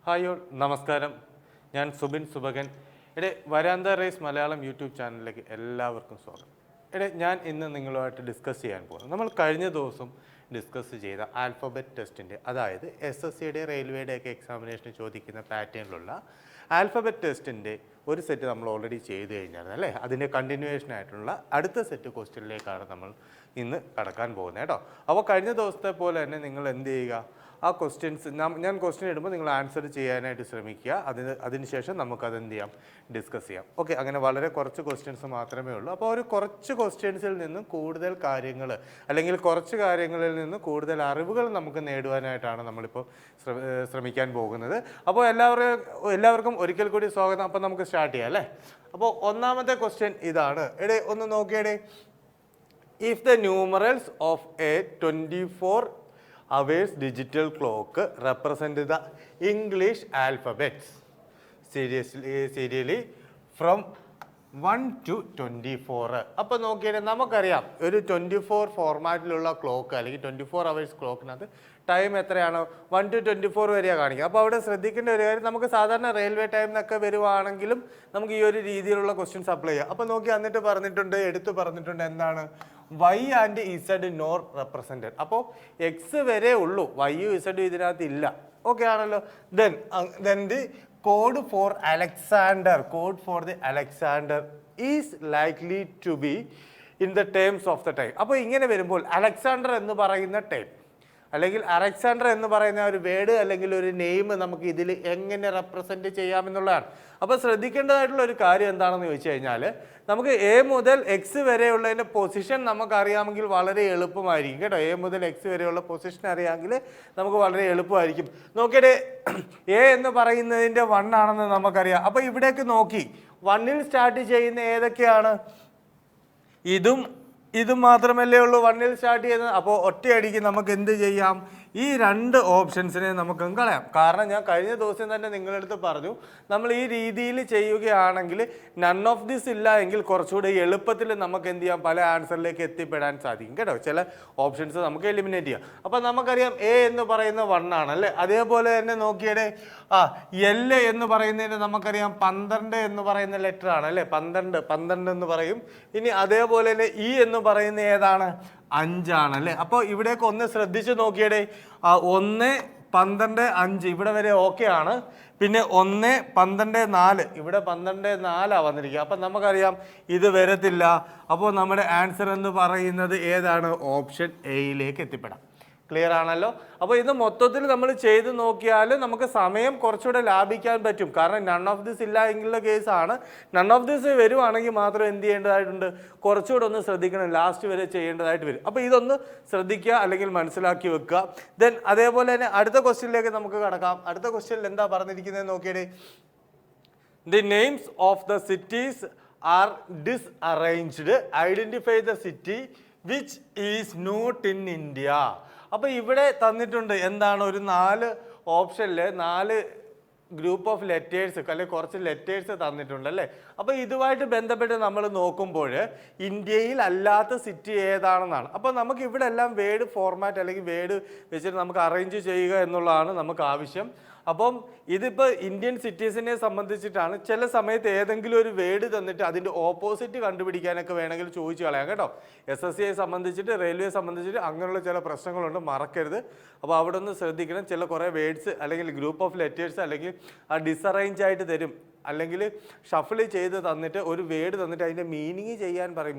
Hi all നമസ്കാരം. ഞാൻ Subin സുബകൻ. വരാന്ത raise Malayalam YouTube ചാനലിലേക്ക് എല്ലാവർക്കും സ്വാഗതം. ഞാൻ ഇന്ന് നിങ്ങളുമായിട്ട് ഡിസ്കസ് ചെയ്യാൻ പോകുന്നത് നമ്മൾ കഴിഞ്ഞ ദിവസം ഡിസ്കസ് ചെയ്ത ആൽഫബറ്റ് ടെസ്റ്റിൻ്റെ, അതായത് SSCയുടെ റെയിൽവേയുടെയൊക്കെ എക്സാമിനേഷന് ചോദിക്കുന്ന പാറ്റേണിലുള്ള ആൽഫബറ്റ് ടെസ്റ്റിൻ്റെ ഒരു സെറ്റ് നമ്മൾ ഓൾറെഡി ചെയ്ത് കഴിഞ്ഞായിരുന്നു അല്ലേ. അതിൻ്റെ കണ്ടിന്യൂവേഷൻ ആയിട്ടുള്ള അടുത്ത സെറ്റ് ക്വസ്റ്റ്യനിലേക്കാണ് നമ്മൾ ഇന്ന് കടക്കാൻ പോകുന്നത് കേട്ടോ. അപ്പോൾ കഴിഞ്ഞ ദിവസത്തെ പോലെ തന്നെ നിങ്ങൾ എന്ത് ചെയ്യുക, ആ ക്വസ്റ്റ്യൻസ് ഞാൻ ക്വസ്റ്റ്യൻ ഇടുമ്പോൾ നിങ്ങൾ ആൻസർ ചെയ്യാനായിട്ട് ശ്രമിക്കുക. അതിനുശേഷം നമുക്കത് എന്ത് ചെയ്യാം, ഡിസ്കസ് ചെയ്യാം. ഓക്കെ, അങ്ങനെ വളരെ കുറച്ച് ക്വസ്റ്റ്യൻസ് മാത്രമേ ഉള്ളൂ. അപ്പോൾ ഒരു കുറച്ച് ക്വസ്റ്റ്യൻസിൽ നിന്നും കൂടുതൽ കാര്യങ്ങൾ, അല്ലെങ്കിൽ കുറച്ച് കാര്യങ്ങളിൽ നിന്ന് കൂടുതൽ അറിവുകൾ നമുക്ക് നേടുവാനായിട്ടാണ് നമ്മളിപ്പോൾ ശ്രമിക്കാൻ പോകുന്നത്. അപ്പോൾ എല്ലാവർക്കും ഒരിക്കൽ കൂടി സ്വാഗതം. അപ്പോൾ നമുക്ക് സ്റ്റാർട്ട് ചെയ്യാം അല്ലേ. അപ്പോൾ ഒന്നാമത്തെ ക്വസ്റ്റ്യൻ ഇതാണ്. ഒന്ന് നോക്കിയേ. If the numerals of A 24 hours digital clock represent the English alphabets serially from 1 to 24. അപ്പോൾ നോക്കിയാൽ നമുക്കറിയാം ഒരു 24 ഫോർമാറ്റിലുള്ള ക്ലോക്ക് അല്ലെങ്കിൽ 24 hours ക്ലോക്കിനകത്ത് ടൈം എത്രയാണ്, 1 to 24 വരെയാണ് കാണിക്കുക. അപ്പോൾ അവിടെ ശ്രദ്ധിക്കേണ്ട ഒരു കാര്യം, നമുക്ക് സാധാരണ റെയിൽവേ ടൈം എന്നൊക്കെ വരുവാണെങ്കിലും നമുക്ക് ഈ ഒരു രീതിയിലുള്ള ക്വസ്റ്റ്യൻസ് അപ്ലൈ ചെയ്യാം. അപ്പോൾ നോക്കി എന്നിട്ട് എടുത്തു പറഞ്ഞിട്ടുണ്ട് എന്താണ്, Y and Z nor represented. അപ്പോൾ എക്സ് വരെ ഉള്ളൂ, വൈയും ഇസഡും ഇതിനകത്ത് ഇല്ല. ഓക്കെ ആണല്ലോ. Then the code for the Alexander is likely to be in the terms of the time. അപ്പോൾ ഇങ്ങനെ വരുമ്പോൾ അലക്സാണ്ടർ എന്ന് പറയുന്ന ടൈം അല്ലെങ്കിൽ അലക്സാണ്ടർ എന്ന് പറയുന്ന ഒരു വേർഡ് അല്ലെങ്കിൽ ഒരു നെയിം നമുക്ക് ഇതിൽ എങ്ങനെ റെപ്രസെൻറ്റ് ചെയ്യാമെന്നുള്ളതാണ്. അപ്പോൾ ശ്രദ്ധിക്കേണ്ടതായിട്ടുള്ള ഒരു കാര്യം എന്താണെന്ന് ചോദിച്ചു കഴിഞ്ഞാൽ, നമുക്ക് A മുതൽ X വരെയുള്ളതിൻ്റെ പൊസിഷൻ നമുക്കറിയാമെങ്കിൽ വളരെ എളുപ്പമായിരിക്കും കേട്ടോ. A മുതൽ X വരെയുള്ള പൊസിഷൻ അറിയാമെങ്കിൽ നമുക്ക് വളരെ എളുപ്പമായിരിക്കും. നോക്കിയിട്ട് A എന്ന് പറയുന്നതിൻ്റെ 1 ആണെന്ന് നമുക്കറിയാം. അപ്പോൾ ഇവിടേക്ക് നോക്കി 1-ൽ സ്റ്റാർട്ട് ചെയ്യുന്ന ഏതൊക്കെയാണ്, ഇതും മാത്രമല്ലേ ഉള്ളൂ 1-ൽ സ്റ്റാർട്ട് ചെയ്യുന്നത്. അപ്പോൾ ഒറ്റയടിക്ക് നമുക്ക് എന്ത് ചെയ്യാം, ഈ രണ്ട് ഓപ്ഷൻസിനെ നമുക്ക് കളയാം. കാരണം ഞാൻ കഴിഞ്ഞ ദിവസം തന്നെ നിങ്ങളടുത്ത് പറഞ്ഞു, നമ്മൾ ഈ രീതിയിൽ ചെയ്യുകയാണെങ്കിൽ നൺ ഓഫ് ദിസ് ഇല്ല എങ്കിൽ കുറച്ചുകൂടി എളുപ്പത്തിൽ നമുക്ക് എന്ത് ചെയ്യാം, പല ആൻസറിലേക്ക് എത്തിപ്പെടാൻ സാധിക്കും കേട്ടോ. ചില ഓപ്ഷൻസ് നമുക്ക് എലിമിനേറ്റ് ചെയ്യാം. അപ്പോൾ നമുക്കറിയാം A എന്ന് പറയുന്ന 1 ആണല്ലേ. അതേപോലെ തന്നെ നോക്കിയേ, L എന്ന് പറയുന്നതിന് നമുക്കറിയാം 12 എന്ന് പറയുന്ന ലെറ്റർ ആണ് അല്ലേ. 12 എന്ന് പറയും. ഇനി അതേപോലെ തന്നെ E എന്ന് പറയുന്ന ഏതാണ്, 5 ആണല്ലേ. അപ്പോൾ ഇവിടേക്ക് ഒന്ന് ശ്രദ്ധിച്ച് നോക്കിയേ. 1, 12, 5 ഇവിടെ വരെ ഓക്കെ ആണ്. പിന്നെ 1, 12, 4 ഇവിടെ 12, 4 വന്നിരിക്കുക. അപ്പം നമുക്കറിയാം ഇത് വരത്തില്ല. അപ്പോൾ നമ്മുടെ ആൻസർ എന്ന് പറയുന്നത് ഏതാണ്, ഓപ്ഷൻ എയിലേക്ക് എത്തിപ്പെടാം. ക്ലിയർ ആണല്ലോ. അപ്പോൾ ഇത് മൊത്തത്തിൽ നമ്മൾ ചെയ്ത് നോക്കിയാൽ നമുക്ക് സമയം കുറച്ചുകൂടെ ലാഭിക്കാൻ പറ്റും. കാരണം നൺ ഓഫ് ദിസ് ഇല്ല എങ്കിലുള്ള കേസാണ്. നൺ ഓഫ് ദിസ് വരുവാണെങ്കിൽ മാത്രം എന്ത് ചെയ്യേണ്ടതായിട്ടുണ്ട്, കുറച്ചുകൂടെ ഒന്ന് ശ്രദ്ധിക്കണം, ലാസ്റ്റ് വരെ ചെയ്യേണ്ടതായിട്ട് വരും. അപ്പോൾ ഇതൊന്ന് ശ്രദ്ധിക്കുക അല്ലെങ്കിൽ മനസ്സിലാക്കി വെക്കുക. ദെൻ അതേപോലെ തന്നെ അടുത്ത ക്വസ്റ്റ്യനിലേക്ക് നമുക്ക് കടക്കാം. അടുത്ത ക്വസ്റ്റ്യനിൽ എന്താ പറഞ്ഞിരിക്കുന്നത് നോക്കിയേ. The names of the cities are disarranged. Identify the city which is not in India. അപ്പോൾ ഇവിടെ തന്നിട്ടുണ്ട് എന്താണ്, ഒരു 4 ഓപ്ഷനിൽ 4 ഗ്രൂപ്പ് ഓഫ് ലെറ്റേഴ്സ് അല്ലെങ്കിൽ കുറച്ച് ലെറ്റേഴ്സ് തന്നിട്ടുണ്ട് അല്ലേ. അപ്പോൾ ഇതുമായിട്ട് ബന്ധപ്പെട്ട് നമ്മൾ നോക്കുമ്പോൾ ഇന്ത്യയിൽ അല്ലാത്ത സിറ്റി ഏതാണെന്നാണ്. അപ്പോൾ നമുക്ക് ഇവിടെ എല്ലാം വേർഡ് ഫോർമാറ്റ് അല്ലെങ്കിൽ വേർഡ് വെച്ചിട്ട് നമുക്ക് അറേഞ്ച് ചെയ്യുക എന്നുള്ളതാണ് നമുക്ക് ആവശ്യം. അപ്പം ഇതിപ്പോൾ ഇന്ത്യൻ സിറ്റീസിനെ സംബന്ധിച്ചിട്ടാണ്. ചില സമയത്ത് ഏതെങ്കിലും ഒരു വേർഡ് തന്നിട്ട് അതിൻ്റെ ഓപ്പോസിറ്റ് കണ്ടുപിടിക്കാനൊക്കെ വേണമെങ്കിൽ ചോദിച്ചു കളയാം കേട്ടോ. SSCയെ സംബന്ധിച്ചിട്ട് റെയിൽവേ സംബന്ധിച്ചിട്ട് അങ്ങനെയുള്ള ചില പ്രശ്നങ്ങളുണ്ട്, മറക്കരുത്. അപ്പോൾ അവിടെ ഒന്ന് ശ്രദ്ധിക്കണം. കുറേ വേർഡ്സ് അല്ലെങ്കിൽ ഗ്രൂപ്പ് ഓഫ് ലെറ്റേഴ്സ് അല്ലെങ്കിൽ ഡിസറേഞ്ച് ആയിട്ട് തരും, അല്ലെങ്കിൽ ഷഫിൾ ചെയ്ത് തന്നിട്ട് ഒരു വേർഡ് തന്നിട്ട് അതിൻ്റെ മീനിങ് ചെയ്യാൻ പറയും.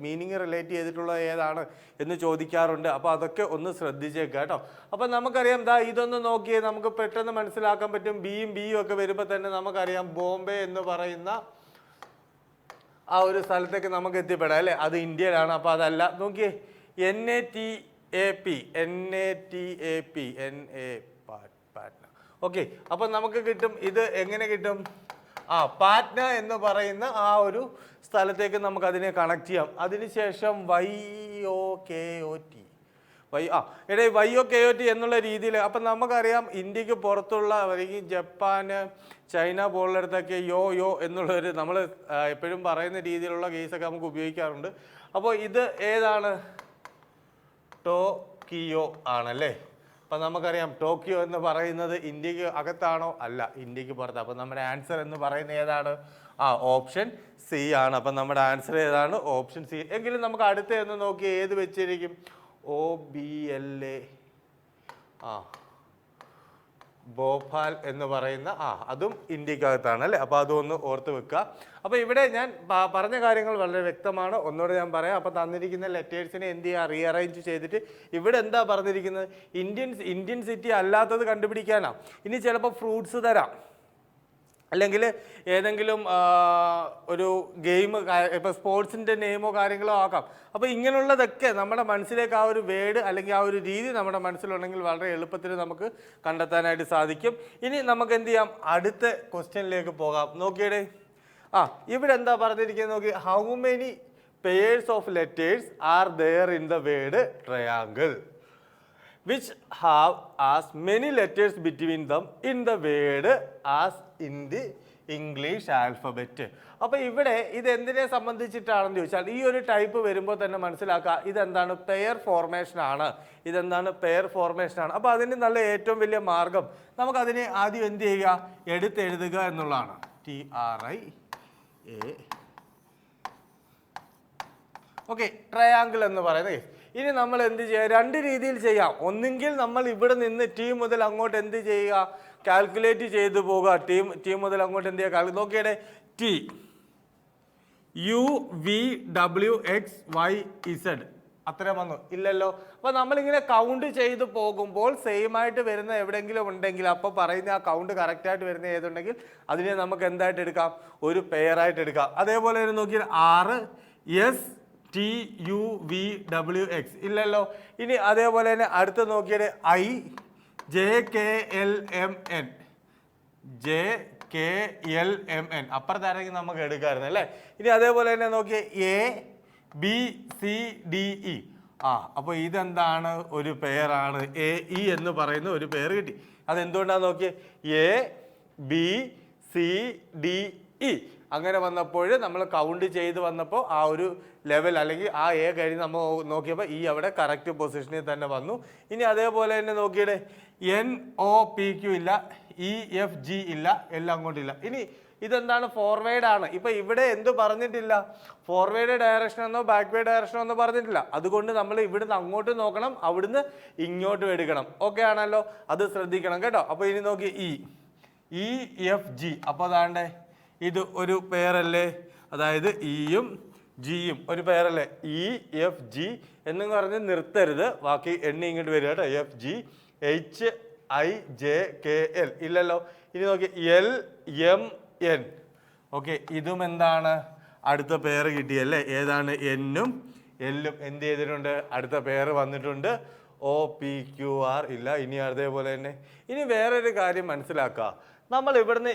മീനിങ് റിലേറ്റ് ചെയ്തിട്ടുള്ള ഏതാണ് എന്ന് ചോദിക്കാറുണ്ട്. അപ്പോൾ അതൊക്കെ ഒന്ന് ശ്രദ്ധിച്ചേക്കുക കേട്ടോ. അപ്പോൾ നമുക്കറിയാം, ഇതൊന്ന് നോക്കിയേ, നമുക്ക് പെട്ടെന്ന് മനസ്സിലാക്കാൻ പറ്റും. ബിയും ഒക്കെ വരുമ്പോൾ തന്നെ നമുക്കറിയാം ബോംബെ എന്ന് പറയുന്ന ആ ഒരു സ്ഥലത്തേക്ക് നമുക്ക് എത്തിപ്പെടാം അല്ലേ. അത് ഇന്ത്യയിലാണ്. അപ്പോൾ അതല്ല, നോക്കിയേ NATAP പാറ്റ്ന. ഓക്കെ, അപ്പോൾ നമുക്ക് കിട്ടും. ഇത് എങ്ങനെ കിട്ടും, പാറ്റ്ന എന്ന് പറയുന്ന ആ ഒരു സ്ഥലത്തേക്ക് നമുക്ക് അതിനെ കണക്ട് ചെയ്യാം. അതിനുശേഷം YOKOT എന്നുള്ള രീതിയിൽ. അപ്പം നമുക്കറിയാം ഇന്ത്യക്ക് പുറത്തുള്ള അല്ലെങ്കിൽ ജപ്പാന്, ചൈന പോലുള്ളിടത്തൊക്കെ യോ എന്നുള്ളൊരു നമ്മൾ എപ്പോഴും പറയുന്ന രീതിയിലുള്ള കേസൊക്കെ നമുക്ക് ഉപയോഗിക്കാറുണ്ട്. അപ്പോൾ ഇത് ഏതാണ്, ടോക്കിയോ ആണല്ലേ. അപ്പം നമുക്കറിയാം ടോക്കിയോ എന്ന് പറയുന്നത് ഇന്ത്യക്ക് അകത്താണോ? അല്ല, ഇന്ത്യക്ക് പുറത്ത്. അപ്പം നമ്മുടെ ആൻസർ എന്ന് പറയുന്നത് ഏതാണ്? ഓപ്ഷൻ സി ആണ്. അപ്പം നമ്മുടെ ആൻസർ ഏതാണ്? Option C. എങ്കിലും നമുക്ക് അടുത്ത എന്ന് നോക്കി ഏത് വെച്ചിരിക്കും? OBLA ഭോപ്പാൽ എന്ന് പറയുന്ന അതും ഇന്ത്യക്കകത്താണ് അല്ലേ? അപ്പോൾ അതൊന്ന് ഓർത്ത് വെക്കുക. അപ്പോൾ ഇവിടെ ഞാൻ പറഞ്ഞ കാര്യങ്ങൾ വളരെ വ്യക്തമാണ്. ഒന്നുകൂടെ ഞാൻ പറയാം. അപ്പോൾ തന്നിരിക്കുന്ന ലെറ്റേഴ്സിനെ എന്ത് ചെയ്യുക? റീഅറേഞ്ച് ചെയ്തിട്ട് ഇവിടെ എന്താ പറഞ്ഞിരിക്കുന്നത്? ഇന്ത്യൻ സിറ്റി അല്ലാത്തത് കണ്ടുപിടിക്കാനാണ്. ഇനി ചിലപ്പോൾ ഫ്രൂട്ട്സ് തരാം, അല്ലെങ്കിൽ ഏതെങ്കിലും ഒരു ഗെയിം, ഇപ്പോൾ സ്പോർട്സിൻ്റെ നെയിമോ കാര്യങ്ങളോ ആക്കാം. അപ്പോൾ ഇങ്ങനെയുള്ളതൊക്കെ നമ്മുടെ മനസ്സിലേക്ക് ആ ഒരു വേർഡ് അല്ലെങ്കിൽ ആ ഒരു രീതി നമ്മുടെ മനസ്സിലുണ്ടെങ്കിൽ വളരെ എളുപ്പത്തിൽ നമുക്ക് കണ്ടെത്താനായിട്ട് സാധിക്കും. ഇനി നമുക്ക് എന്ത് ചെയ്യാം? അടുത്ത ക്വസ്റ്റ്യനിലേക്ക് പോകാം. നോക്കിയേ, ഇവിടെ എന്താ പറഞ്ഞിരിക്കുന്നത് നോക്കി. How many pairs of letters are there in the word triangle which have as many letters between them in the word as in the English alphabet. അപ്പോൾ ഇവിടെ ഇത് എന്തിനെ സംബന്ധിച്ചിട്ടാണെന്ന് ചോദിച്ചാൽ ഈ ഒരു ടൈപ്പ് വരുമ്പോൾ തന്നെ മനസ്സിലാക്കുക ഇതെന്താണ്? പെയർ ഫോർമേഷൻ ആണ്. ഇതെന്താണ്? പെയർ ഫോർമേഷൻ ആണ്. അപ്പോൾ അതിന് നല്ല ഏറ്റവും വലിയ മാർഗം നമുക്കതിനെ ആദ്യം എന്ത് ചെയ്യുക? എടുത്തെഴുതുക എന്നുള്ളതാണ്. TRIA. ഓക്കെ, ട്രയാങ്കിൾ എന്ന് പറയുന്നത്. ഇനി നമ്മൾ എന്ത് ചെയ്യുക? രണ്ട് രീതിയിൽ ചെയ്യാം. ഒന്നെങ്കിൽ നമ്മൾ ഇവിടെ നിന്ന് ടി മുതൽ അങ്ങോട്ട് എന്ത് ചെയ്യുക? കാൽക്കുലേറ്റ് ചെയ്തു പോകുക. ടി മുതൽ അങ്ങോട്ട് എന്ത് ചെയ്യുക? നോക്കിയേ, TUVWXYZ അത്രയും വന്നു ഇല്ലല്ലോ. അപ്പോൾ നമ്മളിങ്ങനെ കൗണ്ട് ചെയ്ത് പോകുമ്പോൾ സെയിം ആയിട്ട് വരുന്ന എവിടെയെങ്കിലും ഉണ്ടെങ്കിൽ അപ്പോൾ പറയുന്ന ആ കൗണ്ട് കറക്റ്റായിട്ട് വരുന്ന ഏതുണ്ടെങ്കിൽ അതിനെ നമുക്ക് എന്തായിട്ട് എടുക്കാം? ഒരു പെയറായിട്ട് എടുക്കാം. അതേപോലെ തന്നെ നോക്കിയാൽ RSTUVWX ഇല്ലല്ലോ. ഇനി അതേപോലെ തന്നെ അടുത്ത് നോക്കിയത് JKLMN അപ്പുറത്താണെങ്കിൽ നമുക്ക് എടുക്കാമായിരുന്നു അല്ലേ. ഇനി അതേപോലെ തന്നെ നോക്കിയേ ABCDE. അപ്പോൾ ഇതെന്താണ്? ഒരു പെയറാണ്. AE എന്ന് പറയുന്ന ഒരു പെയർ കിട്ടി. അതെന്തുകൊണ്ടാണ് നോക്കിയേ? ABCDE അങ്ങനെ വന്നപ്പോൾ നമ്മൾ കൗണ്ട് ചെയ്ത് വന്നപ്പോൾ ആ ഒരു ലെവൽ അല്ലെങ്കിൽ ആ എ കഴിഞ്ഞ് നമ്മൾ നോക്കിയപ്പോൾ ഈ അവിടെ കറക്റ്റ് പൊസിഷനിൽ തന്നെ വന്നു. ഇനി അതേപോലെ തന്നെ നോക്കിയിട്ട് NOPQ ഇല്ല, EFG ഇല്ല, എല്ലാം അങ്ങോട്ടില്ല. ഇനി ഇതെന്താണ്? ഫോർവേഡ് ആണ്. ഇപ്പം ഇവിടെ എന്ത് പറഞ്ഞിട്ടില്ല? ഫോർവേഡ് ഡയറക്ഷൻ എന്നോ ബാക്ക്വേഡ് ഡയറക്ഷനോ ഒന്നും പറഞ്ഞിട്ടില്ല. അതുകൊണ്ട് നമ്മൾ ഇവിടുന്ന് അങ്ങോട്ട് നോക്കണം, അവിടുന്ന് ഇങ്ങോട്ടും എടുക്കണം. ഓക്കെ ആണല്ലോ, അത് ശ്രദ്ധിക്കണം കേട്ടോ. അപ്പോൾ ഇനി നോക്കി EFG. അപ്പോൾ അതാണ്ടേ ഇത് ഒരു പെയറല്ലേ, അതായത് ഇയും ജിയും ഒരു പെയറല്ലേ. EFG എന്ന് പറഞ്ഞ് നിർത്തരുത്, ബാക്കി എണ്ണി ഇങ്ങോട്ട് വരിക കേട്ടോ. FG HIJKL ഇല്ലല്ലോ. ഇനി നോക്കി LMN. ഓക്കെ, ഇതും എന്താണ്? അടുത്ത പെയർ കിട്ടിയല്ലേ. ഏതാണ്? എന്നും എല്ലും എന്ത് ചെയ്തിട്ടുണ്ട്? അടുത്ത പെയർ വന്നിട്ടുണ്ട്. OPQR ഇല്ല. ഇനി അതേപോലെ തന്നെ ഇനി വേറൊരു കാര്യം മനസ്സിലാക്കുക. നമ്മൾ ഇവിടുന്ന്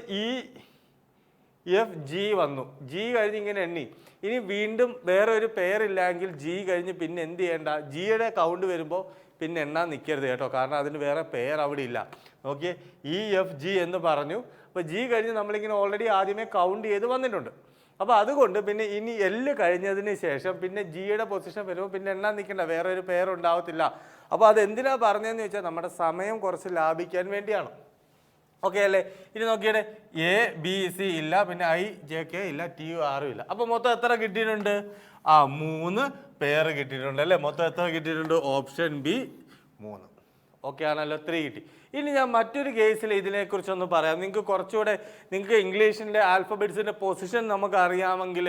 EFG വന്നു, ജി കഴിഞ്ഞ് ഇങ്ങനെ എണ്ണി. ഇനി വീണ്ടും വേറെ ഒരു പെയർ ഇല്ലെങ്കിൽ ജി കഴിഞ്ഞ് പിന്നെ എന്ത് ചെയ്യേണ്ട? ജിയുടെ കൗണ്ട് വരുമ്പോൾ പിന്നെ എണ്ണാൻ നിൽക്കരുത് കേട്ടോ, കാരണം അതിന് വേറെ പെയർ അവിടെ ഇല്ല. നോക്കിയേ, EFG എന്ന് പറഞ്ഞു. അപ്പോൾ ജി കഴിഞ്ഞ് നമ്മളിങ്ങനെ ഓൾറെഡി ആദ്യമേ കൗണ്ട് ചെയ്ത് വന്നിട്ടുണ്ട്. അപ്പോൾ അതുകൊണ്ട് പിന്നെ ഇനി എല്ല് കഴിഞ്ഞതിന് ശേഷം പിന്നെ ജിയുടെ പൊസിഷൻ വരുമ്പോൾ പിന്നെ എണ്ണാൻ നിൽക്കണ്ട, വേറെ ഒരു പെയർ ഉണ്ടാവത്തില്ല. അപ്പോൾ അതെന്തിനാ പറഞ്ഞതെന്ന് വെച്ചാൽ നമ്മുടെ സമയം കുറച്ച് ലാഭിക്കാൻ വേണ്ടിയാണ്. ഓക്കെ അല്ലേ. ഇനി നോക്കിയേ, ABC ഇല്ല, പിന്നെ IJK ഇല്ല, TUR ഇല്ല. അപ്പോൾ മൊത്തം എത്ര കിട്ടിയിട്ടുണ്ട്? 3 പെയർ കിട്ടിയിട്ടുണ്ട് അല്ലേ. മൊത്തം എത്ര കിട്ടിയിട്ടുണ്ട്? Option B 3. ഓക്കെ ആണല്ലോ, 3 കിട്ടി. ഇനി ഞാൻ മറ്റൊരു കേസിൽ ഇതിനെക്കുറിച്ചൊന്ന് പറയാം. നിങ്ങൾക്ക് കുറച്ചുകൂടെ ഇംഗ്ലീഷിൻ്റെ ആൽഫബറ്റ്സിൻ്റെ പൊസിഷൻ നമുക്കറിയാമെങ്കിൽ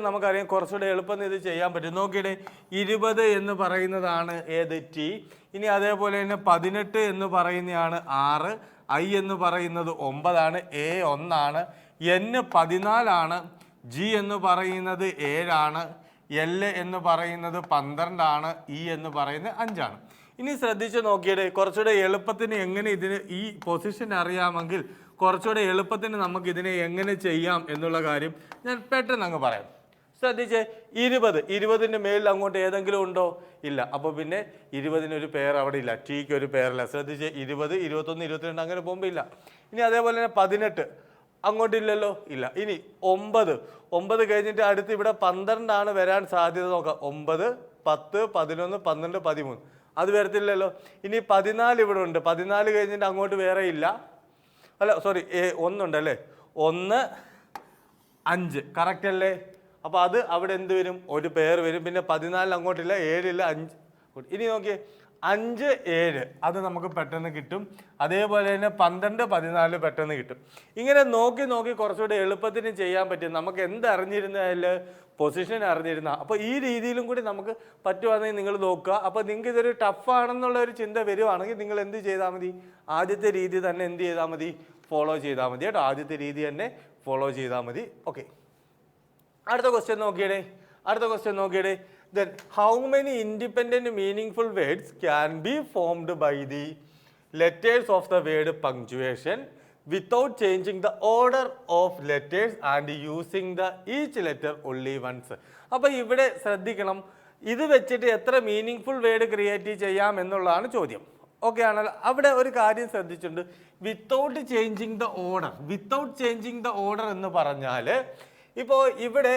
നമുക്കറിയാം കുറച്ചുകൂടെ എളുപ്പം ഇത് ചെയ്യാൻ പറ്റും. നോക്കിയിടെ, 20 എന്ന് പറയുന്നതാണ് ഏത്? ടി. ഇനി അതേപോലെ തന്നെ 18 എന്ന് പറയുന്നതാണ് 6, I എന്ന് പറയുന്നത് 9 ആണ്, A 1 ആണ്, N 14 ആണ്, G എന്ന് പറയുന്നത് 7 ആണ്, L എന്ന് പറയുന്നത് 12 ആണ്, E എന്ന് പറയുന്നത് 5 ആണ്. ഇനി ശ്രദ്ധിച്ച് നോക്കിയിട്ട് കുറച്ചുകൂടെ എളുപ്പത്തിന് എങ്ങനെ ഇതിന് ഈ പൊസിഷൻ അറിയാമെങ്കിൽ കുറച്ചുകൂടെ എളുപ്പത്തിന് നമുക്ക് ഇതിനെ എങ്ങനെ ചെയ്യാം എന്നുള്ള കാര്യം ഞാൻ പെട്ടെന്ന് അങ്ങ് പറയാം. ശ്രദ്ധിച്ച്, 20ൻ്റെ മേലിൽ അങ്ങോട്ട് ഏതെങ്കിലും ഉണ്ടോ? ഇല്ല. അപ്പോൾ പിന്നെ 20-ന് പെയർ അവിടെ ഇല്ല, ടിക്ക് ഒരു പെയറില്ല. ശ്രദ്ധിച്ച്, 20, 21, 22 അങ്ങനെ പോകുമ്പോൾ ഇല്ല. ഇനി അതേപോലെ തന്നെ 18 അങ്ങോട്ടില്ലല്ലോ, ഇല്ല. ഇനി 9 കഴിഞ്ഞിട്ട് അടുത്ത് ഇവിടെ 12 ആണ് വരാൻ സാധ്യത. നോക്കാം, 9, 10, 11, 12, 13. അത് വരത്തില്ലല്ലോ. ഇനി 14 ഇവിടെ ഉണ്ട്, 14 കഴിഞ്ഞിട്ട് അങ്ങോട്ട് വേറെ ഇല്ല, അല്ല സോറി ഒന്നുണ്ട് അല്ലേ, 1 5 കറക്റ്റ് അല്ലേ. അപ്പോൾ അത് അവിടെ എന്ത് വരും, ഒരു പേർ വരും. പിന്നെ 14 അങ്ങോട്ടില്ല, 7 5. ഇനി നോക്കിയേ 5 7 അത് നമുക്ക് പെട്ടെന്ന് കിട്ടും. അതേപോലെ തന്നെ 12 14 പെട്ടെന്ന് കിട്ടും. ഇങ്ങനെ നോക്കി നോക്കി കുറച്ചുകൂടി എളുപ്പത്തിന് ചെയ്യാൻ പറ്റും. നമുക്ക് എന്തറിഞ്ഞിരുന്നതിൽ പൊസിഷൻ അറിഞ്ഞിരുന്ന. അപ്പോൾ ഈ രീതിയിലും കൂടി നമുക്ക് പറ്റുവാണെങ്കിൽ നിങ്ങൾ നോക്കുക. അപ്പോൾ നിങ്ങൾക്ക് ഇതൊരു ടഫാണെന്നുള്ള ഒരു ചിന്ത വരുവാണെങ്കിൽ നിങ്ങൾ എന്ത് ചെയ്താൽ മതി, ആദ്യത്തെ രീതി തന്നെ എന്ത് ചെയ്താൽ മതി, ഫോളോ ചെയ്താൽ മതി കേട്ടോ. ആദ്യത്തെ രീതി തന്നെ ഫോളോ ചെയ്താൽ മതി. ഓക്കെ, അടുത്ത question നോക്കിയടേ. Then how many independent meaningful words can be formed by the letters of the word punctuation without changing the order of letters and using the each letter only once? അപ്പോൾ ഇവിടെ ശ്രദ്ധിക്കണം, ഇത് വെച്ചിട്ട് എത്ര meaning word create ചെയ്യാം എന്നുള്ളതാണ് ചോദ്യം. Okay ആണല്ലോ. അവിടെ ഒരു കാര്യം ശ്രദ്ധിച്ചിട്ടുണ്ട്, വിത്തൗട്ട് ചേഞ്ചിങ് ദ ഓർഡർ എന്ന് പറഞ്ഞാൽ ഇപ്പോൾ ഇവിടെ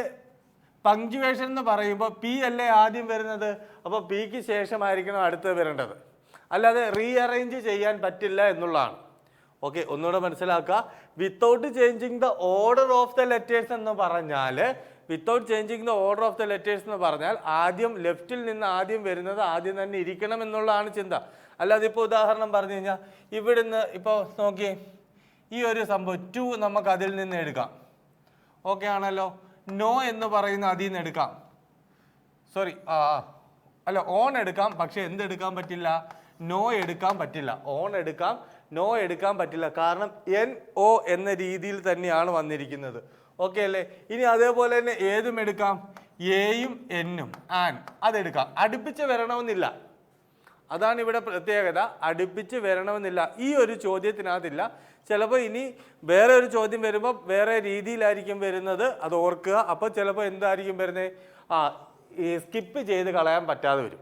പങ്ക്ച്വേഷൻ എന്ന് പറയുമ്പോൾ പി അല്ലേ ആദ്യം വരുന്നത്, അപ്പോൾ പിക്ക് ശേഷമായിരിക്കണം അടുത്ത് വരേണ്ടത്, അല്ലാതെ റീഅറേഞ്ച് ചെയ്യാൻ പറ്റില്ല എന്നുള്ളതാണ്. ഓക്കെ, ഒന്നുകൂടെ മനസ്സിലാക്കുക. Without changing the order of the letters എന്ന് പറഞ്ഞാൽ ആദ്യം ലെഫ്റ്റിൽ നിന്ന് ആദ്യം വരുന്നത് ആദ്യം തന്നെ ഇരിക്കണം എന്നുള്ളതാണ് ചിന്ത. അല്ലാതെ ഇപ്പോൾ ഉദാഹരണം പറഞ്ഞു കഴിഞ്ഞാൽ ഇവിടുന്ന് ഇപ്പോൾ നോക്കിയേ, ഈ ഒരു സംഭവം 2 നമുക്ക് അതിൽ നിന്ന് എടുക്കാം. ഓക്കെ ആണല്ലോ. നോ എന്ന് പറയുന്ന അതിൽ നിന്ന് എടുക്കാം, സോറി അല്ല ഓൺ എടുക്കാം, പക്ഷെ എന്തെടുക്കാൻ പറ്റില്ല, നോ എടുക്കാൻ പറ്റില്ല. ഓൺ എടുക്കാം, നോ എടുക്കാൻ പറ്റില്ല, കാരണം NO എന്ന രീതിയിൽ തന്നെയാണ് വന്നിരിക്കുന്നത്. ഓക്കെ അല്ലേ. ഇനി അതേപോലെ തന്നെ ഏതും എടുക്കാം, എയും എന്നും ആൻ അതെടുക്കാം. അടുപ്പിച്ച് വരണമെന്നില്ല, അതാണ് ഇവിടെ പ്രത്യേകത, അടുപ്പിച്ച് വരണമെന്നില്ല. ഈ ഒരു ചോദ്യത്തിനകത്തില്ല. ചിലപ്പോൾ ഇനി വേറെ ഒരു ചോദ്യം വരുമ്പോൾ വേറെ രീതിയിലായിരിക്കും വരുന്നത്, അത് ഓർക്കുക. അപ്പോൾ ചിലപ്പോൾ എന്തായിരിക്കും വരുന്നത്, ഈ സ്കിപ്പ് ചെയ്ത് കളയാൻ പറ്റാതെ വരും.